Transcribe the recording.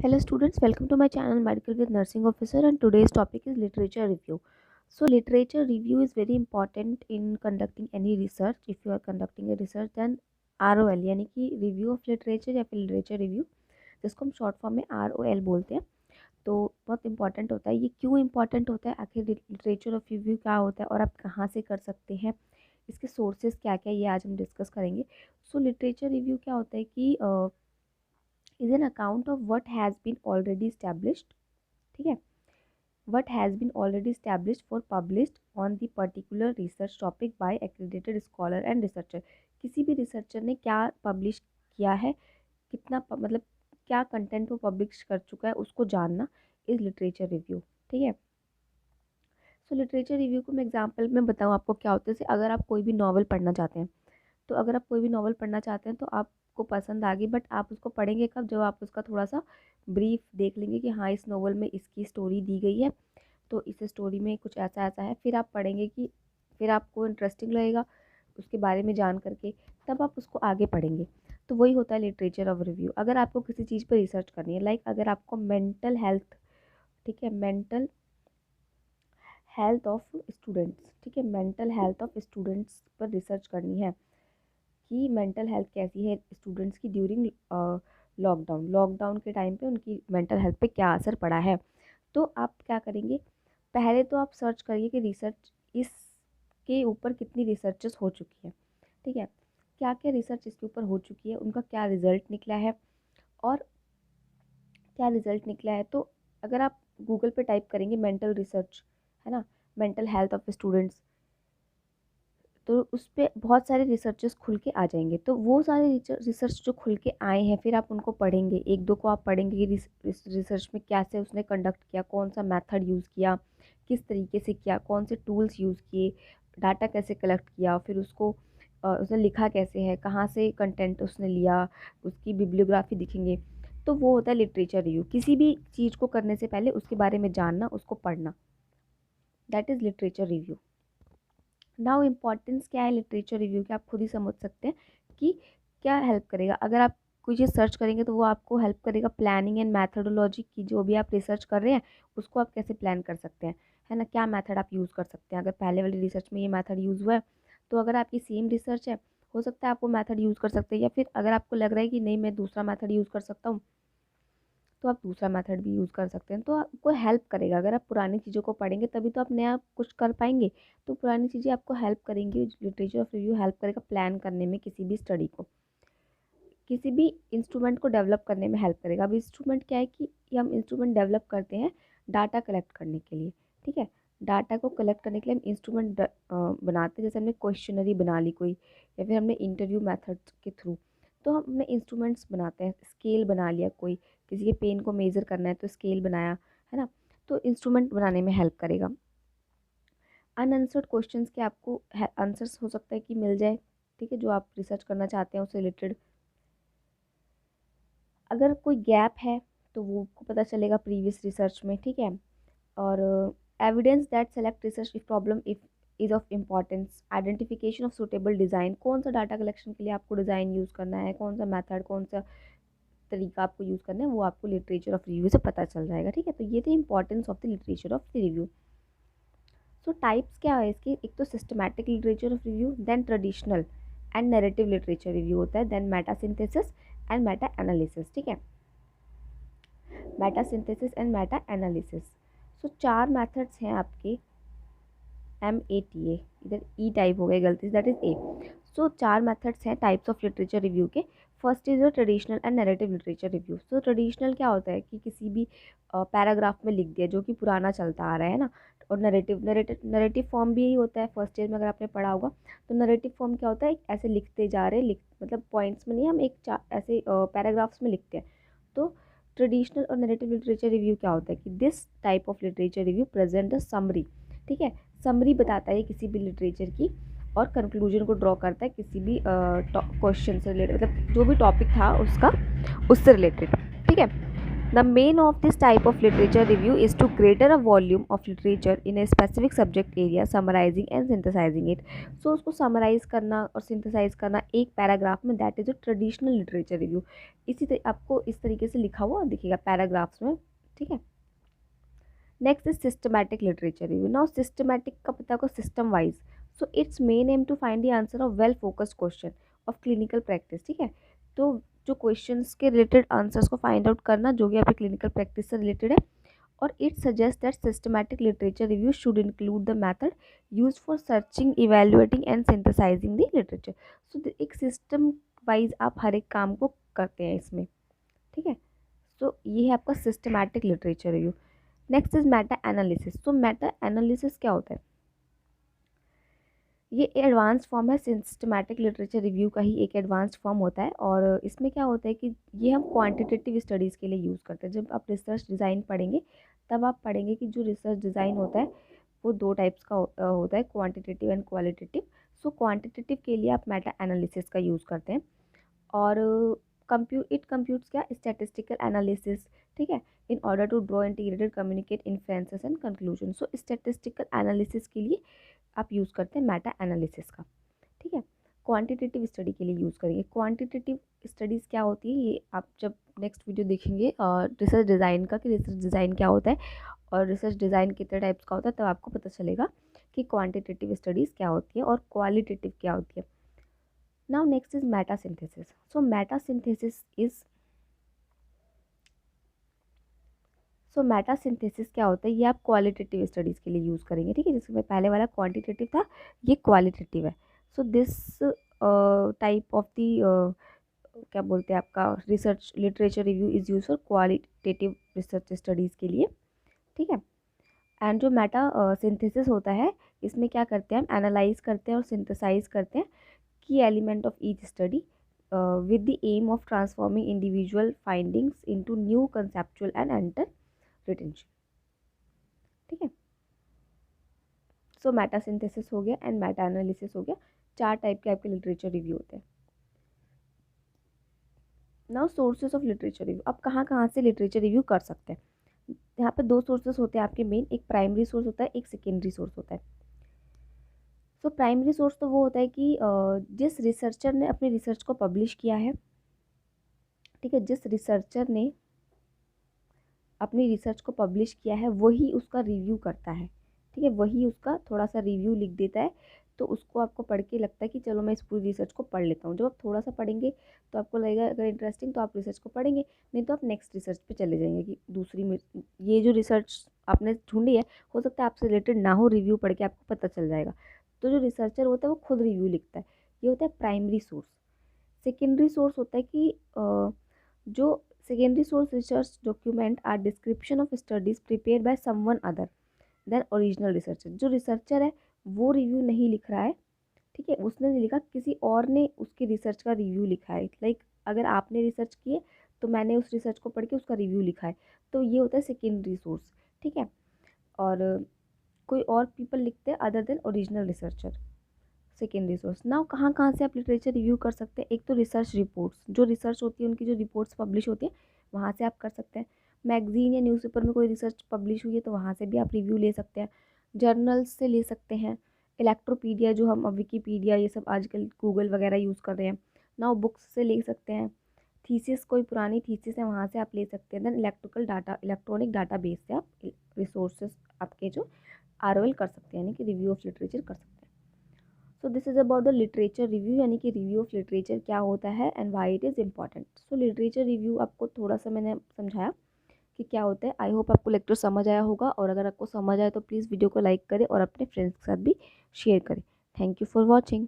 Hello students, welcome to my channel Medical with Nursing Officer, and today's topic is literature review. So literature review is very important in conducting any research. If you are conducting a research, then ROL यानी कि review of literature या फिर literature review, जिसको हम short form में ROL बोलते हैं, तो बहुत इंपॉर्टेंट होता है। ये क्यों इंपॉर्टेंट होता है, आखिर लिटरेचर ऑफ रिव्यू क्या होता है और आप कहाँ से कर सकते हैं, इसके सोर्सेज क्या क्या, ये आज हम डिस्कस करेंगे। सो लिटरेचर रिव्यू क्या होता है कि is an account of what has been already established, ठीक है, what has been already established for published on the particular research topic by accredited scholar and researcher। किसी भी रिसर्चर ने क्या पब्लिश किया है, कितना मतलब क्या कंटेंट वो पब्लिश कर चुका है, उसको जानना इज लिटरेचर रिव्यू, ठीक है। सो लिटरेचर रिव्यू को मैं एग्जांपल में बताऊँ आपको क्या होता है। जैसे अगर आप कोई भी नॉवल पढ़ना चाहते हैं, तो अगर आप कोई भी नॉवल पढ़ना चाहते हैं तो आपको पसंद आ गई, बट आप उसको पढ़ेंगे कब, जब आप उसका थोड़ा सा ब्रीफ देख लेंगे कि हाँ इस नॉवल में इसकी स्टोरी दी गई है, तो इस स्टोरी में कुछ ऐसा ऐसा है, फिर आप पढ़ेंगे कि फिर आपको इंटरेस्टिंग लगेगा उसके बारे में जान करके, तब आप उसको आगे पढ़ेंगे। तो वही होता है लिटरेचर ऑफ रिव्यू। अगर आपको किसी चीज़ पर रिसर्च करनी है, लाइक अगर आपको मेंटल हेल्थ, ठीक है, मेंटल हेल्थ ऑफ स्टूडेंट्स, ठीक है, मेंटल हेल्थ ऑफ स्टूडेंट्स पर रिसर्च करनी है कि मेंटल हेल्थ कैसी है स्टूडेंट्स की ड्यूरिंग लॉकडाउन के टाइम पे उनकी मेंटल हेल्थ पे क्या असर पड़ा है, तो आप क्या करेंगे, पहले तो आप सर्च करिए कि रिसर्च इसके ऊपर कितनी रिसर्चेस हो चुकी है, ठीक है, क्या क्या रिसर्च इसके ऊपर हो चुकी है, उनका क्या रिज़ल्ट निकला है, और क्या रिज़ल्ट निकला है। तो अगर आप गूगल पे टाइप करेंगे मेंटल रिसर्च, है ना, मेंटल हेल्थ ऑफ स्टूडेंट्स, तो उस पर बहुत सारे रिसर्चेस खुल के आ जाएंगे। तो वो सारे रिसर्च जो खुल के आए हैं, फिर आप उनको पढ़ेंगे, एक दो को आप पढ़ेंगे कि रिसर्च में कैसे उसने कंडक्ट किया, कौन सा मेथड यूज़ किया, किस तरीके से किया, कौन से टूल्स यूज़ किए, डाटा कैसे कलेक्ट किया, फिर उसको उसने लिखा कैसे है, कहाँ से कंटेंट उसने लिया, उसकी बिब्लियोग्राफी दिखेंगे। तो वो होता है लिटरेचर रिव्यू। किसी भी चीज़ को करने से पहले उसके बारे में जानना, उसको पढ़ना, that is literature review. Now importance क्या है लिटरेचर रिव्यू की, आप खुद ही समझ सकते हैं कि क्या हेल्प करेगा। अगर आप कोई चीज़ सर्च करेंगे तो वो आपको हेल्प करेगा प्लानिंग एंड मैथडोलॉजी की, जो भी आप रिसर्च कर रहे हैं उसको आप कैसे प्लान कर सकते हैं, है ना, क्या मेथड आप यूज़ कर सकते हैं। अगर पहले वाली रिसर्च में ये मेथड यूज़ हुआ है, तो अगर आपकी सेम रिसर्च है, हो सकता है आप वो मेथड यूज़ कर सकते हैं, या फिर अगर आपको लग रहा है कि नहीं मैं दूसरा मेथड यूज़ कर सकता हूँ, तो आप दूसरा मेथड भी यूज़ कर सकते हैं। तो आपको हेल्प करेगा। अगर आप पुरानी चीज़ों को पढ़ेंगे तभी तो आप नया कुछ कर पाएंगे। तो पुरानी चीज़ें आपको हेल्प करेंगी। लिटरेचर ऑफ रिव्यू हेल्प करेगा प्लान करने में, किसी भी स्टडी को, किसी भी इंस्ट्रूमेंट को डेवलप करने में हेल्प करेगा। अब इंस्ट्रूमेंट क्या है कि हम इंस्ट्रूमेंट डेवलप करते हैं डाटा कलेक्ट करने के लिए, ठीक है, डाटा को कलेक्ट करने के लिए हम इंस्ट्रूमेंट बनाते हैं। जैसे हमने क्वेश्चनरी बना ली कोई, या फिर हमने इंटरव्यू मेथड के थ्रू, तो हम अपने इंस्ट्रूमेंट्स बनाते हैं। स्केल बना लिया कोई, किसी के पेन को मेज़र करना है तो स्केल बनाया, है ना, तो इंस्ट्रूमेंट बनाने में हेल्प करेगा। अनआंसर्ड क्वेश्चंस के आपको आंसर्स हो सकता है कि मिल जाए, ठीक है, जो आप रिसर्च करना चाहते हैं उससे रिलेटेड। अगर कोई गैप है तो वो आपको पता चलेगा प्रीवियस रिसर्च में, ठीक है। और evidence that select research if problem if is of importance, identification of suitable design, कौन सा डाटा कलेक्शन के लिए आपको डिज़ाइन यूज़ करना है, कौन सा मेथड, कौन सा तरीका आपको यूज़ करना है, वो आपको लिटरेचर ऑफ रिव्यू से पता चल जाएगा, ठीक है। तो ये थे importance of the literature of the review. So types क्या है इसकी, एक तो systematic literature of review, then traditional and narrative literature review होता है, then meta synthesis and meta analysis, ठीक है, meta synthesis and meta analysis. So चार मेथड्स हैं आपके, MATA, इधर ई टाइप हो गया गलती से, दैट इज ए। सो चार मेथड्स हैं टाइप्स ऑफ लिटरेचर रिव्यू के। First is traditional and narrative literature review. So traditional क्या होता है कि किसी भी पैराग्राफ में लिख दिया जो कि पुराना चलता आ रहा है ना। और नरेटिव फॉर्म भी यही होता है। फर्स्ट ईयर में अगर आपने पढ़ा होगा तो नरेटिव फॉर्म क्या होता है, ऐसे लिखते जा रहे हैं, मतलब पॉइंट्स में नहीं, हम एक ऐसे पैराग्राफ्स में लिखते हैं। तो ट्रेडिशनल और नरेटिव लिटरेचर रिव्यू क्या होता है कि this type of literature review present the summary, ठीक है, समरी बताता है किसी भी लिटरेचर की, और कंक्लूजन को ड्रॉ करता है किसी भी क्वेश्चन से रिलेटेड, मतलब जो भी टॉपिक था उसका, उससे रिलेटेड, ठीक है। The main of this type of literature review is to greater a volume of literature in a specific subject area, summarizing and synthesizing it. So उसको summarize करना और synthesize करना एक paragraph में, that is a traditional literature review. आपको इस तरीके से लिखा हुआ दिखेगा paragraphs में, ठीक है. Next is systematic literature review. Now systematic का पता को system wise. So its main aim to find the answer of well focused question of clinical practice. ठीक है, तो जो क्वेश्चंस के रिलेटेड आंसर्स को फाइंड आउट करना जो कि आपकी क्लिनिकल प्रैक्टिस से रिलेटेड है. और it suggest that systematic literature review should include the method use for searching, evaluating and synthesising the literature. So एक सिस्टम वाइज आप हर एक काम को करते हैं इसमें, ठीक है. सो ये है आपका systematic literature review. Next is Meta analysis. तो मेटा एनालिसिस क्या होता है? ये एडवांस फॉर्म है, सिस्टमैटिक लिटरेचर रिव्यू का ही एक एडवांस्ड फॉर्म होता है. और इसमें क्या होता है कि ये हम क्वांटिटेटिव स्टडीज़ के लिए यूज़ करते हैं. जब आप रिसर्च डिज़ाइन पढ़ेंगे तब आप पढ़ेंगे कि जो रिसर्च डिज़ाइन होता है वो दो टाइप्स का होता है, quantitative and qualitative. So quantitative के लिए आप मेटा एनालिसिस का यूज़ करते हैं. और कंप्यूट्स क्या, स्टैटिस्टिकल एनालिसिस, ठीक है, in order to draw integrated communicate inferences and conclusion. So statistical analysis के लिए आप यूज़ करते हैं मेटा एनालिसिस का, ठीक है. क्वांटिटेटिव स्टडी के लिए यूज़ करेंगे. क्वांटिटेटिव स्टडीज़ क्या होती है ये आप जब नेक्स्ट वीडियो देखेंगे रिसर्च डिज़ाइन का, कि रिसर्च डिज़ाइन क्या होता है और रिसर्च डिज़ाइन कितने टाइप्स का होता है, तब आपको पता चलेगा कि क्वांटिटेटिव स्टडीज़ क्या होती है और क्वालिटेटिव क्या होती है. Now next is Meta synthesis. So Meta synthesis is Meta synthesis क्या होता है, ये आप क्वालिटेटिव स्टडीज़ के लिए यूज़ करेंगे, ठीक है. जिसमें पहले वाला क्वांटिटेटिव था, ये क्वालिटेटिव है. So this type of the क्या बोलते हैं आपका research literature review is use for qualitative research studies के लिए, ठीक है. एंड जो मेटा सिंथेसिस होता है इसमें क्या करते हैं हम, एनालाइज करते हैं और सिंथेसाइज करते हैं की element of each study with the aim of transforming individual findings into new conceptual and enter retention, ठीक है. सो मेटा सिंथेसिस हो गया एंड मेटा एनालिसिस हो गया. चार टाइप के आपके लिटरेचर रिव्यू होते हैं. Now sources of literature review. आप कहाँ कहाँ से लिटरेचर रिव्यू कर सकते हैं? यहाँ पे दो सोर्सेज होते हैं आपके मेन. एक प्राइमरी सोर्स होता है, एक सेकेंडरी सोर्स होता है. सो प्राइमरी सोर्स तो वो होता है कि जिस रिसर्चर ने अपने रिसर्च को पब्लिश किया है, ठीक है, जिस रिसर्चर ने अपनी रिसर्च को पब्लिश किया है वही उसका रिव्यू करता है, ठीक है. वही उसका थोड़ा सा रिव्यू लिख देता है. तो उसको आपको पढ़ के लगता है कि चलो मैं इस पूरी रिसर्च को पढ़ लेता हूँ. जब आप थोड़ा सा पढ़ेंगे तो आपको लगेगा अगर इंटरेस्टिंग तो आप रिसर्च को पढ़ेंगे, नहीं तो आप नेक्स्ट रिसर्च पे चले जाएंगे कि दूसरी में ये जो रिसर्च आपने ढूंढी है हो सकता है आपसे रिलेटेड ना हो, रिव्यू पढ़ के आपको पता चल जाएगा. तो जो रिसर्चर होता है वो खुद रिव्यू लिखता है. ये होता है प्राइमरी सोर्स. सेकेंडरी सोर्स होता है कि जो secondary source research document are description of studies prepared by someone other than original researcher. जो रिसर्चर है वो रिव्यू नहीं लिख रहा है, ठीक है, उसने नहीं लिखा, किसी और ने उसकी रिसर्च का रिव्यू लिखा है. लाइक अगर आपने रिसर्च किए तो मैंने उस रिसर्च को पढ़ के उसका रिव्यू लिखा है, तो ये होता है सेकेंडरी सोर्स, ठीक है. और कोई और पीपल लिखते हैं other than original researcher, secondary source. Now कहाँ कहाँ से आप लिटरेचर रिव्यू कर सकते हैं? एक तो रिसर्च रिपोर्ट्स, जो रिसर्च होती है उनकी जो रिपोर्ट्स पब्लिश होती है वहाँ से आप कर सकते हैं. मैगजीन या न्यूज़पेपर में कोई रिसर्च पब्लिश हुई है तो वहाँ से भी आप रिव्यू ले सकते हैं. जर्नल्स से ले सकते हैं. इलेक्ट्रोपीडिया जो हम विकीपीडिया ये सब आजकल गूगल वगैरह यूज़ कर रहे हैं. नाउ बुक्स से ले सकते हैं. थीसिस, कोई पुरानी थीसिस है वहाँ से आप ले सकते हैं. देन इलेक्ट्रॉनिक डाटा बेस से आप रिसोर्सेज आपके जो ROL कर सकते हैं, यानी कि रिव्यू ऑफ लिटरेचर कर सकते हैं. So this is about the literature review, यानी कि रिव्यू ऑफ लिटरेचर क्या होता है and why it is important. So literature review आपको थोड़ा सा मैंने समझाया कि क्या होता है. आई होप आपको लेक्चर समझ आया होगा, और अगर आपको समझ आए तो प्लीज़ वीडियो को लाइक करें और अपने फ्रेंड्स के साथ भी शेयर करें. Thank you for watching.